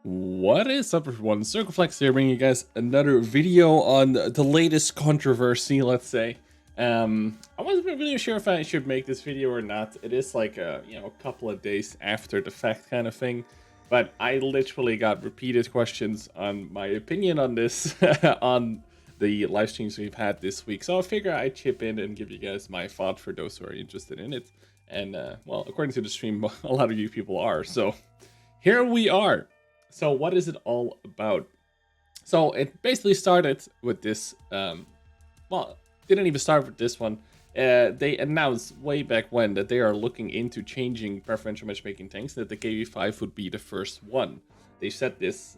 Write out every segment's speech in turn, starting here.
What is up, everyone? Circon here, bringing you guys another video on the latest controversy, let's say. I wasn't really sure if I should make this video or not. It is like a couple of days after the fact kind of thing, but I literally got repeated questions on my opinion on this on the live streams we've had this week. So I figure I'd chip in and give you guys my thought for those who are interested in it. And well, according to the stream, a lot of you people are. So here we are. So what is it all about? So it basically started with this, well, didn't even start with this one. They announced way back when that they are looking into changing preferential matchmaking tanks, that the KV5 would be the first one. They said this,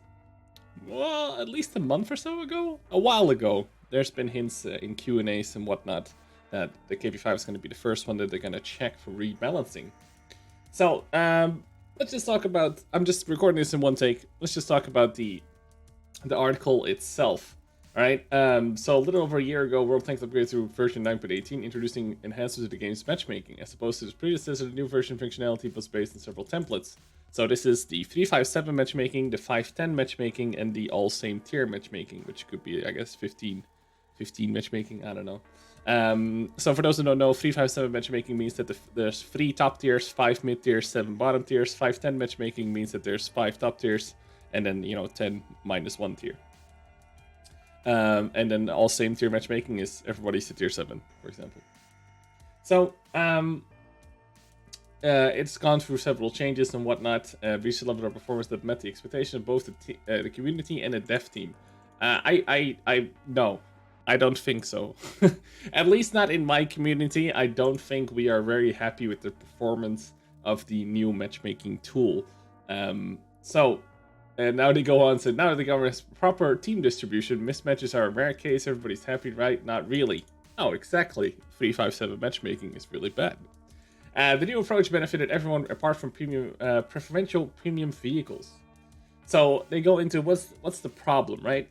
well, at least a month or so ago? A while ago. There's been hints in Q&As and whatnot that the KV5 is going to be the first one that they're going to check for rebalancing. So, let's just talk about, I'm just recording this in one take. Let's just talk about the article itself. All right. So a little over a year ago, World Tanks upgraded through version 9.18, introducing enhancements to the game's matchmaking. As opposed to its predecessor, the new version functionality was based on several templates. So this is the 357 matchmaking, the 510 matchmaking, and the all same tier matchmaking, which could be, I guess, 15 matchmaking. I don't know. So for those who don't know, 357 matchmaking means that there's 3 top tiers, 5 mid tiers, 7 bottom tiers. 510 matchmaking means that there's 5 top tiers, and then 10 minus 1 tier. And then all same tier matchmaking is everybody's at tier 7, for example. So it's gone through several changes and whatnot. Reached a level of performance that met the expectation of both the community and the dev team. No. I don't think so. At least not in my community. I don't think we are very happy with the performance of the new matchmaking tool. And now they go on, so now they go with proper team distribution. Mismatches are a rare case. Everybody's happy, right? Not really. Oh, exactly. 357 matchmaking is really bad. The new approach benefited everyone apart from preferential premium vehicles. So they go into what's the problem, right?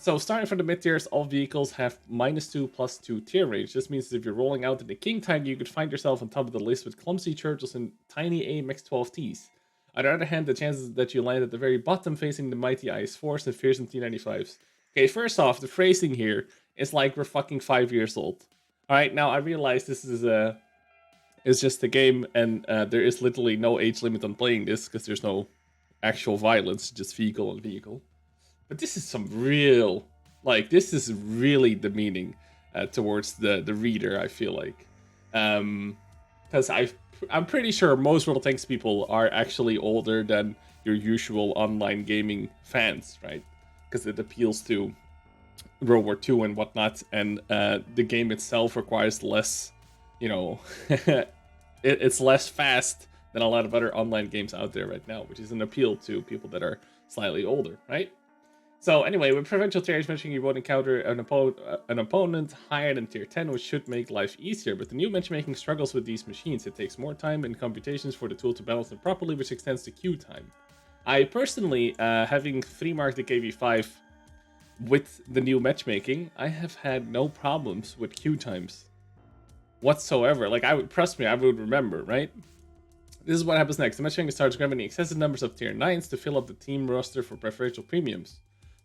So starting from the mid tiers, all vehicles have -2 + 2 tier range. This means that if you're rolling out in the king tag, you could find yourself on top of the list with clumsy turtles and tiny AMX-12Ts. On the other hand, the chances that you land at the very bottom facing the mighty IS-4s and fearsome T-95s. Okay, first off, the phrasing here is like we're fucking 5 years old. Alright, now I realize this is it's just a game, and there is literally no age limit on playing this, because there's no actual violence, just vehicle on vehicle. But this is some real, this is really demeaning towards the reader, I feel like. Because I'm pretty sure most World Tanks people are actually older than your usual online gaming fans, right? Because it appeals to World War II and whatnot, and the game itself requires less, it's less fast than a lot of other online games out there right now, which is an appeal to people that are slightly older, right? So anyway, with preferential tier matchmaking, you won't encounter an opponent higher than tier 10, which should make life easier. But the new matchmaking struggles with these machines. It takes more time and computations for the tool to balance them properly, which extends the queue time. I personally, having 3-marked the KV5 with the new matchmaking, I have had no problems with queue times whatsoever. Trust me, I would remember, right? This is what happens next. The matchmaking starts grabbing excessive numbers of tier 9s to fill up the team roster for preferential premiums.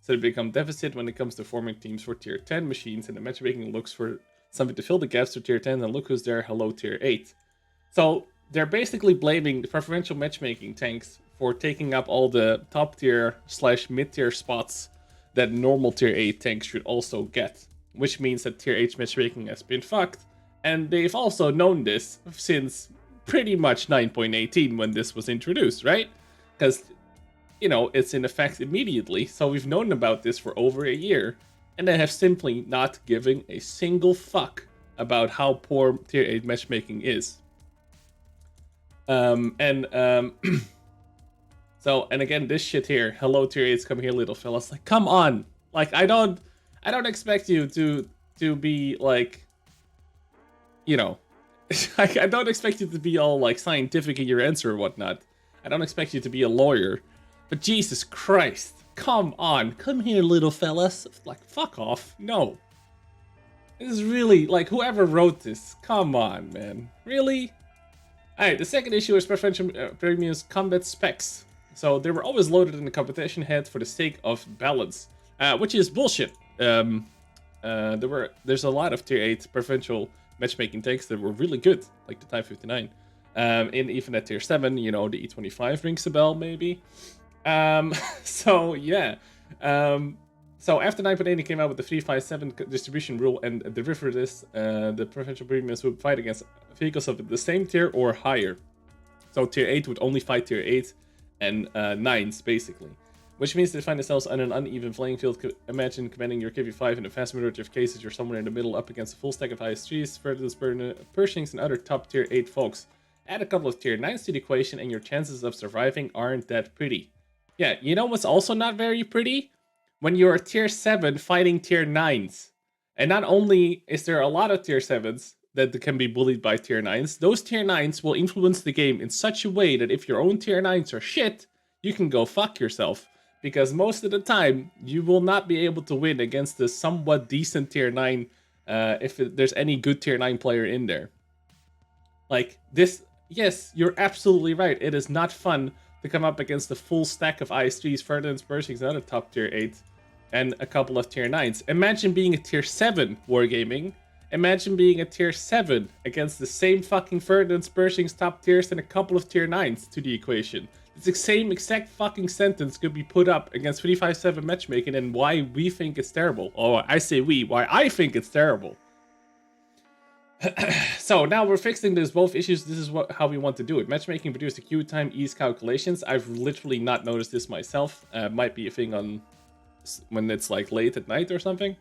So they become deficit when it comes to forming teams for tier 10 machines, and the matchmaking looks for something to fill the gaps to tier 10, and look who's there, hello tier 8. So they're basically blaming the preferential matchmaking tanks for taking up all the top tier / mid tier spots that normal tier 8 tanks should also get, which means that tier 8 matchmaking has been fucked, and they've also known this since pretty much 9.18 when this was introduced, right? Because it's in effect immediately, so we've known about this for over a year, and they have simply not given a single fuck about how poor tier 8 matchmaking is. So, and again, this shit here, hello tier 8s, come here little fellas, come on, I don't expect you to be I don't expect you to be all scientific in your answer or whatnot. I don't expect you to be a lawyer. But Jesus Christ, come on, come here little fellas. Fuck off, no. This is really, whoever wrote this, come on, man. Really? Alright, the second issue is preferential premiums combat specs. So they were always loaded in the competition head for the sake of balance, which is bullshit. There's a lot of tier 8 provincial matchmaking tanks that were really good, like the Type 59. And even at tier 7, you know, the E25 rings a bell, maybe. So yeah. So after 9.80 came out with the 357 distribution rule and derivative this, the provincial premiums would fight against vehicles of the same tier or higher. So tier 8 would only fight tier 8 and 9s, basically. Which means they find themselves on an uneven playing field. Imagine commanding your KV5 in the vast majority of cases, you're somewhere in the middle up against a full stack of IS3s, Ferdinands, Pershings, and other top tier 8 folks. Add a couple of tier 9s to the equation and your chances of surviving aren't that pretty. Yeah, you know what's also not very pretty? When you're tier 7 fighting tier 9s. And not only is there a lot of tier 7s that can be bullied by tier 9s, those tier 9s will influence the game in such a way that if your own tier 9s are shit, you can go fuck yourself. Because most of the time, you will not be able to win against the somewhat decent tier 9 if there's any good tier 9 player in there. Like, this, yes, you're absolutely right. It is not fun to come up against the full stack of IS3s, Ferdinands, Pershings, and other top tier 8, and a couple of tier 9s. Imagine being a tier 7 wargaming. Imagine being a tier 7 against the same fucking Ferdinands, Pershings, top tiers, and a couple of tier 9s to the equation. The same exact fucking sentence could be put up against 357 matchmaking and why we think it's terrible. Or I say we, why I think it's terrible. So now we're fixing this both issues. This is how we want to do it. Matchmaking produced the queue time ease calculations. I've literally not noticed this myself. Might be a thing on when it's like late at night or something.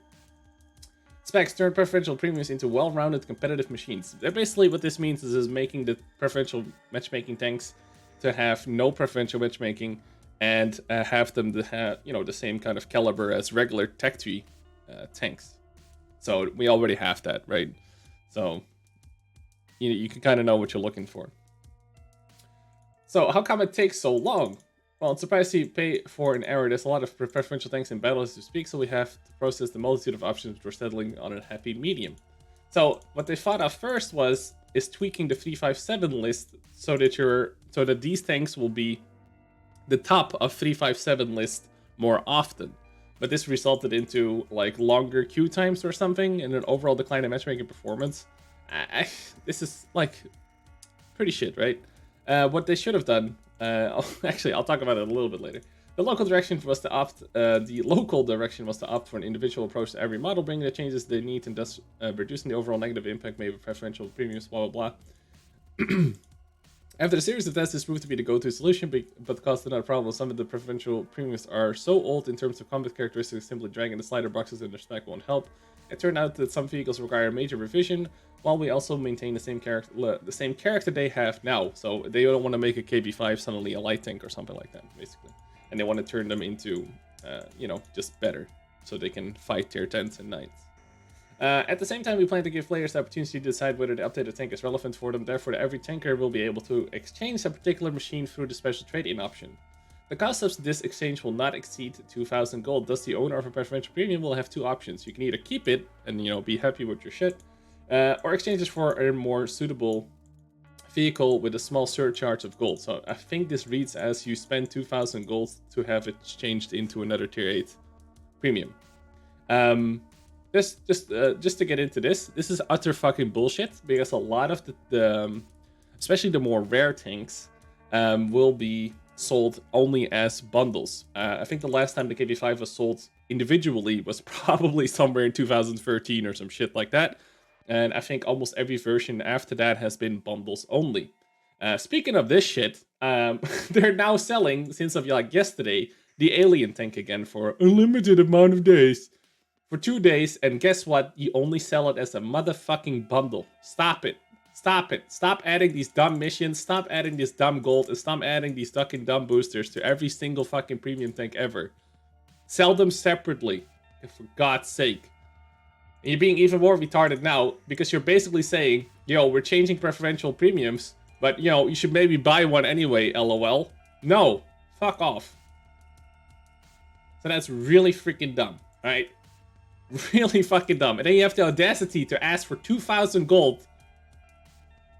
Specs turn preferential premiums into well-rounded competitive machines. Basically what this means is making the preferential matchmaking tanks to have no preferential matchmaking and have them to have, you know, the same kind of caliber as regular tech tree tanks. So we already have that, right? So you can kind of know what you're looking for. So how come it takes so long? Well, it's surprising you pay for an error. There's a lot of preferential tanks in battle as we speak, so we have to process the multitude of options which we're settling on a happy medium. So what they thought of first is tweaking the 357 list so that these tanks will be the top of 357 list more often. But this resulted into like longer queue times or something and an overall decline in matchmaking performance. This is like pretty shit, right? What they should have done, actually I'll talk about it a little bit later. The local direction was to opt for an individual approach to every model, bringing the changes they need and thus reducing the overall negative impact made with preferential premiums, blah blah blah. After the series of tests, this proved to be the go-to solution, but caused another problem. Some of the preferential premiums are so old in terms of combat characteristics, simply dragging the slider boxes in their spec won't help. It turned out that some vehicles require a major revision, while we also maintain the same character they have now. So they don't want to make a KV5 suddenly a light tank or something like that, basically. And they want to turn them into, you know, just better, so they can fight tier 10s and 9s. At the same time, we plan to give players the opportunity to decide whether the updated tank is relevant for them. Therefore, every tanker will be able to exchange a particular machine through the special trade-in option. The cost of this exchange will not exceed 2,000 gold. Thus, the owner of a preferential premium will have two options. You can either keep it and, you know, be happy with your shit, or exchange it for a more suitable vehicle with a small surcharge of gold. So I think this reads as you spend 2,000 gold to have it changed into another tier 8 premium. Just to get into this is utter fucking bullshit, because a lot of the especially the more rare tanks, will be sold only as bundles. I think the last time the KV5 was sold individually was probably somewhere in 2013 or some shit like that. And I think almost every version after that has been bundles only. Speaking of this shit, they're now selling, since of like yesterday, the alien tank again for a limited amount of days. For 2 days, and guess what? You only sell it as a motherfucking bundle. Stop it. Stop it. Stop adding these dumb missions. Stop adding this dumb gold. And stop adding these fucking dumb boosters to every single fucking premium tank ever. Sell them separately. For God's sake. And you're being even more retarded now, because you're basically saying, yo, we're changing preferential premiums, but, you know, you should maybe buy one anyway, lol. No. Fuck off. So that's really freaking dumb, right? Really fucking dumb. And then you have the audacity to ask for 2,000 gold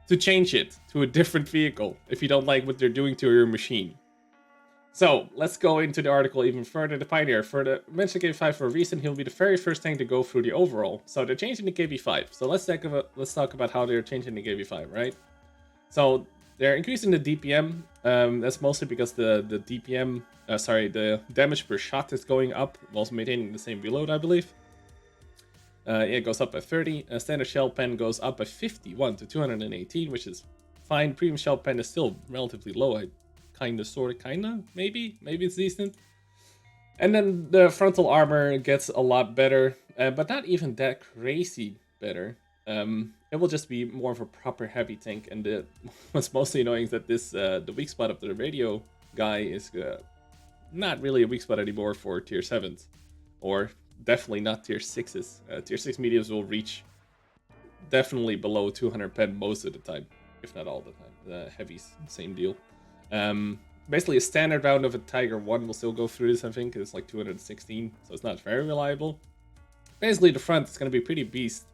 to change it to a different vehicle if you don't like what they're doing to your machine. So let's go into the article even further. The Pioneer, for the mentioned KV5 for a reason, he'll be the very first tank to go through the overall. So they're changing the KV5. So let's talk about how they're changing the KV5, right? So they're increasing the DPM. That's mostly because the DPM, the damage per shot is going up, whilst maintaining the same reload, I believe. It goes up by 30. Standard shell pen goes up by 51 to 218, which is fine. Premium shell pen is still relatively low. Maybe it's decent. And then the frontal armor gets a lot better, but not even that crazy better. It will just be more of a proper heavy tank, and what's mostly annoying is that the weak spot of the radio guy is not really a weak spot anymore for tier 7s, or definitely not tier 6s. Tier 6 mediums will reach definitely below 200 pen most of the time, if not all the time. The heavies, same deal. Basically a standard round of a Tiger 1 will still go through this, I think. It's like 216, so it's not very reliable. Basically the front is going to be pretty beast,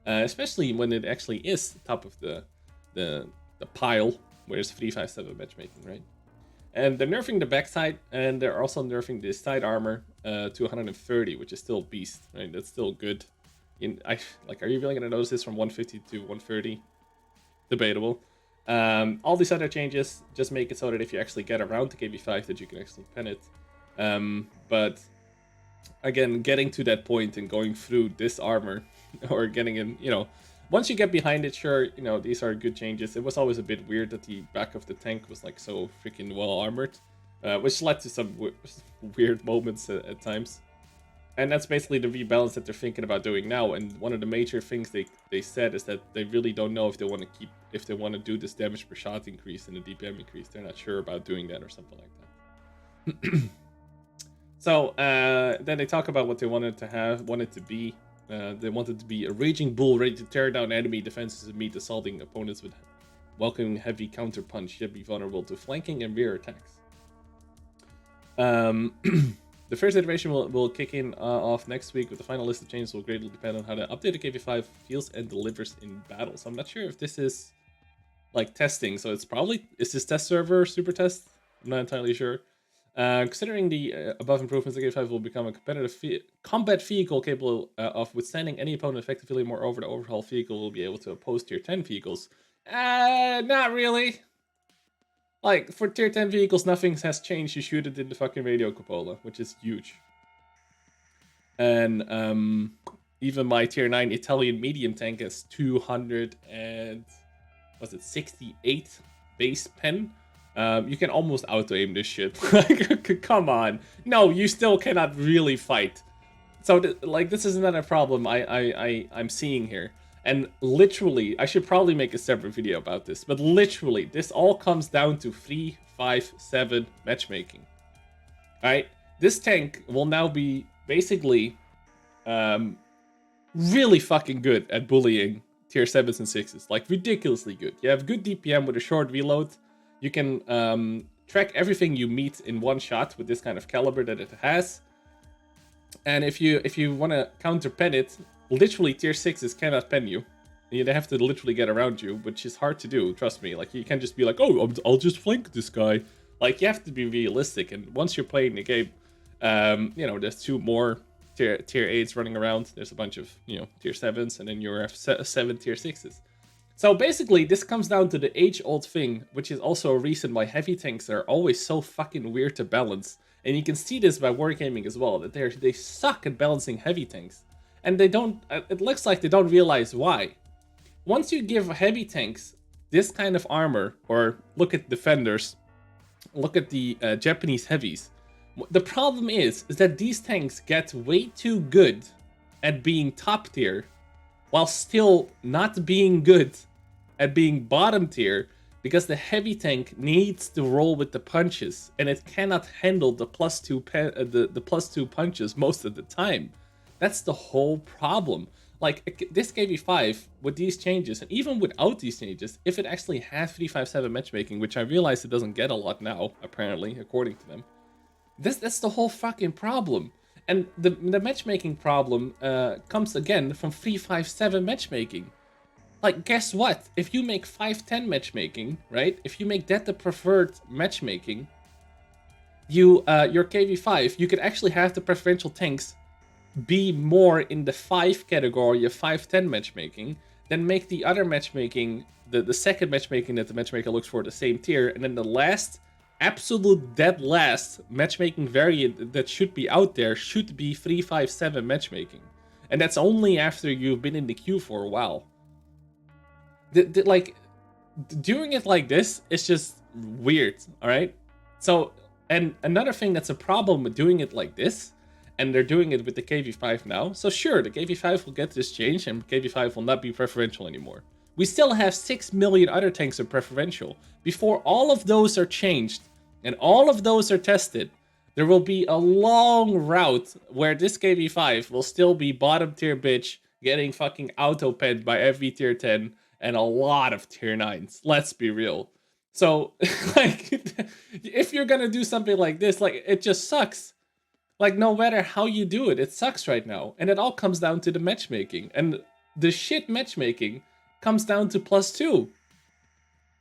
especially when it actually is top of the pile, where it's 357 matchmaking, right? And they're nerfing the backside, and they're also nerfing the side armor to 130, which is still beast, right? That's still good. Are you really gonna notice this from 150 to 130? Debatable. All these other changes just make it so that if you actually get around to KV5, that you can actually pen it. But again, getting to that point and going through this armor, or getting in, once you get behind it, sure, these are good changes. It was always a bit weird that the back of the tank was like so freaking well armored, which led to some weird moments at times. And that's basically the rebalance that they're thinking about doing now. And one of the major things they said is that they really don't know if they want to do this damage per shot increase and the DPM increase. They're not sure about doing that or something like that. So then they talk about what they wanted to be. They wanted to be a raging bull ready to tear down enemy defenses and meet assaulting opponents with welcoming heavy counter punch, yet be vulnerable to flanking and rear attacks. The first iteration will kick in off next week, with the final list of changes will greatly depend on how the updated KV5 feels and delivers in battle. So I'm not sure if this is like testing. So is this test server super test? I'm not entirely sure. Considering the above improvements, the KV5 will become a competitive combat vehicle capable of withstanding any opponent effectively. Moreover, the overhaul vehicle will be able to oppose tier 10 vehicles. Not really. Like, for tier 10 vehicles, nothing has changed. You shoot it in the fucking radio cupola, which is huge. And even my tier 9 Italian medium tank has 268 base pen. You can almost auto-aim this shit. Like, come on. No, you still cannot really fight. So, this is another problem I'm seeing here. And literally, I should probably make a separate video about this, but literally, this all comes down to 3-5-7 matchmaking. Alright? This tank will now be basically really fucking good at bullying tier 7s and 6s. Like, ridiculously good. You have good DPM with a short reload. You can track everything you meet in one shot with this kind of caliber that it has. And if you want to counter pen it, literally tier 6s cannot pen you. They have to literally get around you, which is hard to do, trust me. Like, you can't just be like, oh, I'll just flank this guy. Like, you have to be realistic, and once you're playing the game, there's 2 more tier 8s running around. There's a bunch of, tier 7s, and then you have 7 tier 6s. So basically, this comes down to the age-old thing, which is also a reason why heavy tanks are always so fucking weird to balance. And you can see this by wargaming as well, that they suck at balancing heavy tanks. And it looks like they don't realize why. Once you give heavy tanks this kind of armor, or look at defenders, look at the Japanese heavies, the problem is that these tanks get way too good at being top tier, while still not being good at being bottom tier, because the heavy tank needs to roll with the punches, and it cannot handle the +2 punches most of the time. That's the whole problem. Like, this KV5, with these changes, and even without these changes, if it actually has 3-5-7 matchmaking, which I realize it doesn't get a lot now, apparently, according to them, that's the whole fucking problem. And the matchmaking problem comes again from 3-5-7 matchmaking. Like, guess what? If you make 5-10 matchmaking, right? If you make that the preferred matchmaking, your KV5, you could actually have the preferential tanks be more in the 5 category of 5-10 matchmaking, then make the other matchmaking, the second matchmaking that the matchmaker looks for, the same tier, and then the last, absolute dead last matchmaking variant that should be out there should be 3-5-7 matchmaking. And that's only after you've been in the queue for a while. Like, doing it like this is just weird, alright? So, and another thing that's a problem with doing it like this, and they're doing it with the KV5 now. So sure, the KV5 will get this change and KV5 will not be preferential anymore. We still have 6 million other tanks are preferential. Before all of those are changed and all of those are tested, there will be a long route where this KV5 will still be bottom tier bitch getting fucking auto-penned by every tier 10 and a lot of tier 9s. Let's be real. So, like, if you're gonna do something like this, like, it just sucks. Like, no matter how you do it, it sucks right now. And it all comes down to the matchmaking. And the shit matchmaking comes down to +2.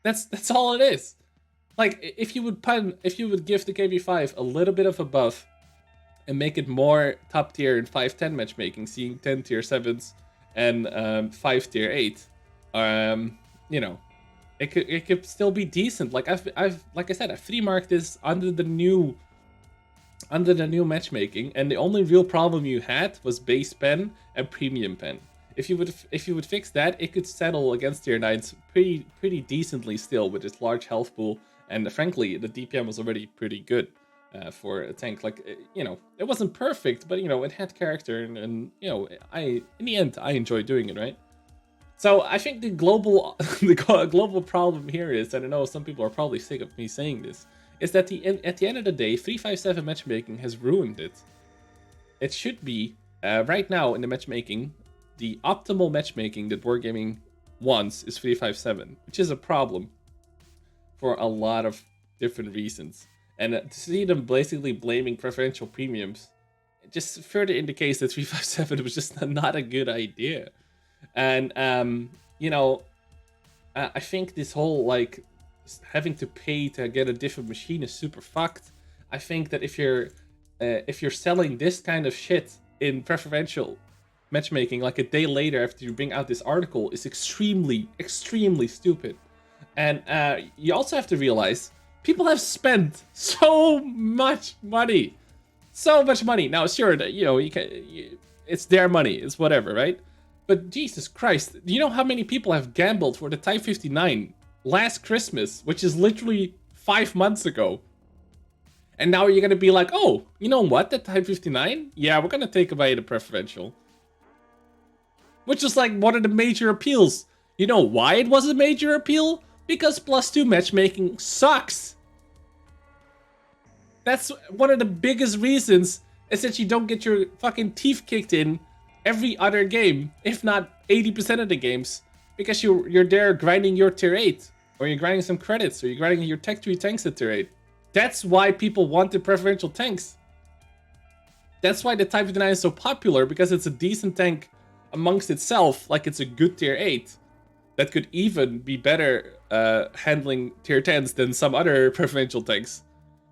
That's all it is. Like, if you would give the KV5 a little bit of a buff and make it more top tier in 5-10 matchmaking, seeing 10 tier 7s and 5 tier 8, you know, it could still be decent. Like like I said, I free marked this under the new matchmaking, and the only real problem you had was base pen and premium pen. If you would fix that, it could settle against tier 9s pretty decently still with its large health pool, and frankly, the DPM was already pretty good for a tank. Like, you know, it wasn't perfect, but you know, it had character, and you know, in the end, I enjoyed doing it, right? So I think the global problem here is, and I know some people are probably sick of me saying this, is that at the end of the day, 3-5-7 matchmaking has ruined it. It should be, right now in the matchmaking, the optimal matchmaking that Wargaming wants is 3-5-7, which is a problem for a lot of different reasons. And to see them basically blaming preferential premiums, it just further indicates that 3-5-7 was just not a good idea. And, you know, I think this whole, like, having to pay to get a different machine is super fucked. I think that if you're selling this kind of shit in preferential matchmaking like a day later after you bring out this article is extremely stupid. And you also have to realize people have spent so much money. Now, sure, that, you know, it's their money, it's whatever, right? But Jesus Christ, do you know how many people have gambled for the Type 59 last Christmas, which is literally 5 months ago? And now you're gonna be like, oh, you know what, the Type 59? Yeah, we're gonna take away the preferential. Which is like one of the major appeals. You know why it was a major appeal? Because +2 matchmaking sucks. That's one of the biggest reasons, is that you don't get your fucking teeth kicked in every other game, if not 80% of the games, because you're there grinding your tier 8, or you're grinding some credits, or you're grinding your tech tree tanks at tier 8. That's why people want the preferential tanks. That's why the Type 59 is so popular, because it's a decent tank amongst itself, like it's a good tier 8 that could even be better handling tier 10s than some other preferential tanks.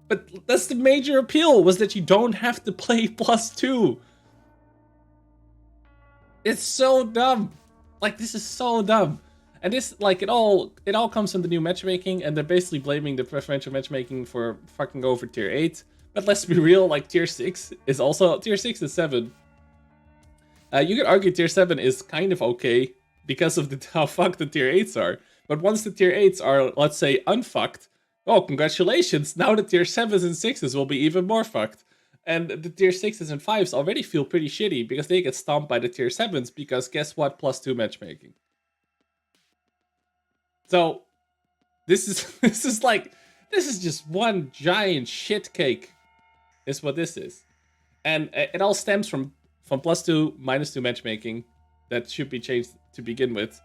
But that's the major appeal, was that you don't have to play +2. It's so dumb. Like, this is so dumb. And this, like, it all comes from the new matchmaking, and they're basically blaming the preferential matchmaking for fucking over tier 8. But let's be real, like, tier 6 is also, tier 6 is 7. You could argue tier 7 is kind of okay because of how fucked the tier 8s are. But once the tier 8s are, let's say, unfucked, oh, congratulations, now the tier 7s and 6s will be even more fucked. And the tier 6s and 5s already feel pretty shitty because they get stomped by the tier 7s, because guess what, +2 matchmaking. So, this is just one giant shit cake, is what this is. And it all stems from +2, -2 matchmaking that should be changed to begin with.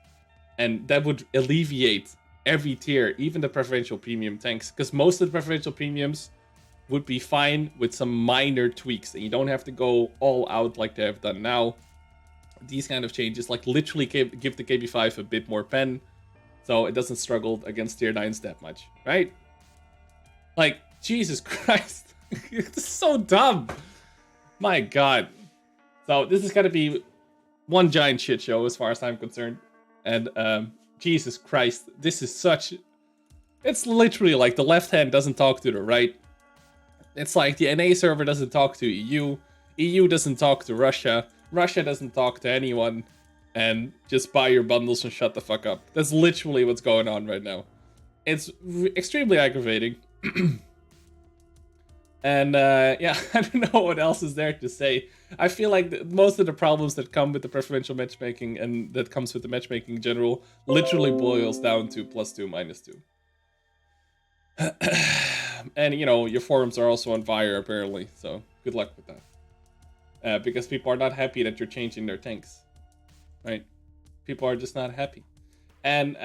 And that would alleviate every tier, even the preferential premium tanks, because most of the preferential premiums would be fine with some minor tweaks, and you don't have to go all out like they have done now. These kind of changes, like, literally give the KV5 a bit more pen, so it doesn't struggle against tier 9s that much, right? Like, Jesus Christ. It's so dumb. My God. So this is gonna be one giant shit show as far as I'm concerned. And Jesus Christ, this is such... It's literally like the left hand doesn't talk to the right. It's like the NA server doesn't talk to EU. EU doesn't talk to Russia. Russia doesn't talk to anyone. And just buy your bundles and shut the fuck up. That's literally what's going on right now. It's extremely aggravating. And yeah, I don't know what else is there to say. I feel like most of the problems that come with the preferential matchmaking and that comes with the matchmaking in general literally boils down to +2, -2. And, you know, your forums are also on fire, apparently, so good luck with that. Because people are not happy that you're changing their tanks, right? People are just not happy. And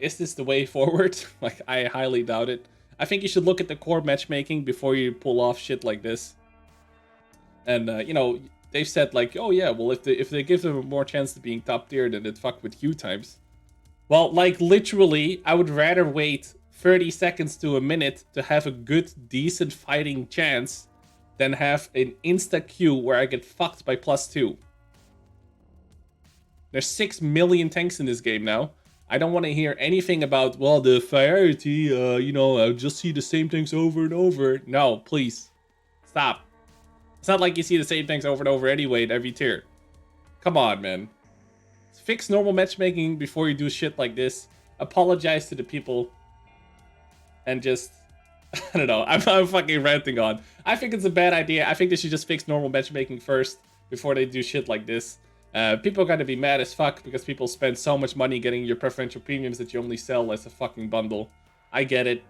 is this the way forward? Like, I highly doubt it. I think you should look at the core matchmaking before you pull off shit like this. And, you know, they've said, like, oh yeah, well, if they give them more chance to being top tier, then it fuck with queue times. Well, like, literally, I would rather wait 30 seconds to a minute to have a good, decent fighting chance than have an insta queue where I get fucked by +2. There's 6 million tanks in this game now. I don't want to hear anything about, well, the priority, you know, I'll just see the same things over and over. No, please. Stop. It's not like you see the same things over and over anyway in every tier. Come on, man. Fix normal matchmaking before you do shit like this. Apologize to the people. And just, I don't know, I'm fucking ranting on. I think it's a bad idea. I think they should just fix normal matchmaking first before they do shit like this. People are gonna be mad as fuck because people spend so much money getting your preferential premiums that you only sell as a fucking bundle. I get it.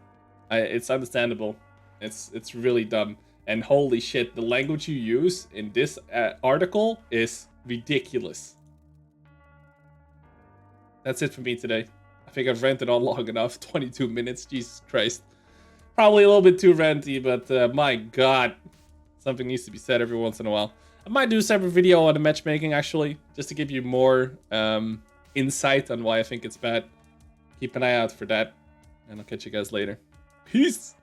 It's understandable. It's really dumb. And holy shit, the language you use in this article is ridiculous. That's it for me today. I think I've ranted on long enough. 22 minutes, Jesus Christ. Probably a little bit too ranty, but my God. Something needs to be said every once in a while. I might do a separate video on the matchmaking, actually, just to give you more insight on why I think it's bad. Keep an eye out for that, and I'll catch you guys later. Peace!